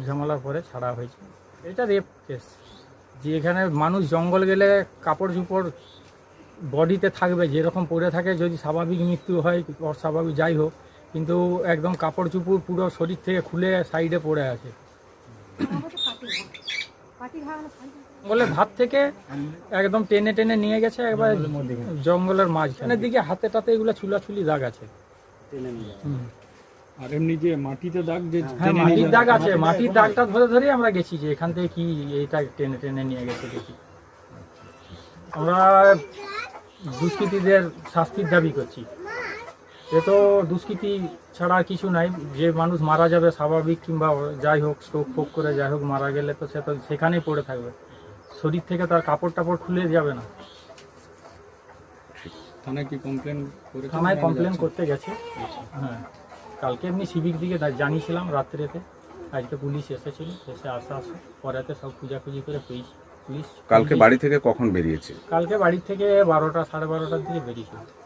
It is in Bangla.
ঝামেলার পরে ছাড়া হয়েছে। এটা রেপ কেস, যে এখানে মানুষ জঙ্গল গেলে কাপড় চোপড় বডিতে থাকবে, যেরকম পরে থাকে, যদি স্বাভাবিক মৃত্যু হয় অস্বাভাবিক যাই হোক, কিন্তু একদম কাপড় চোপড় পুরো শরীর থেকে খুলে সাইডে পড়ে আছে। জঙ্গলের ধার থেকে একদম টেনে টেনে নিয়ে গেছে, একবার জঙ্গলের মাঝখানের দিকে হাতে টাতে এগুলো চুলাচুলি দাগ আছে। আর এমনি যে মাটিতে দাগ, যে হ্যাঁ মাটির দাগ আছে, মাটির দাগটা ধরে ধরে আমরা গেছি যে এখান থেকে কি এইটা টেনে টেনে নিয়ে গেছে দেখি। আমরা দুষ্কৃতীদের শাস্তির দাবি করছি। এ তো দুষ্কৃতি ছাড়া আর কিছু নাই। যে মানুষ মারা যাবে স্বাভাবিক কিংবা যাই হোক স্ট্রোক ফোক করে যাই হোক মারা গেলে তো সে তো সেখানেই পড়ে থাকবে, শরীর থেকে তার কাপড় টাপড় খুলে যাবে না। থানায় কি কমপ্লেন করে? থানায় কমপ্লেন করতে গেছে। হ্যাঁ, কালকে এমনি সিভিক দিকে জানিয়েছিলাম রাত্রেতে, আজকে পুলিশ এসেছিল, এসে আসে পরেতে সব খুঁজাখুঁজি করে পেয়েছি। পুলিশ কালকে বাড়ি থেকে কখন বেরিয়েছে? কালকে বাড়ি থেকে 12টা সাড়ে 12টার দিকে বেরিয়েছিল।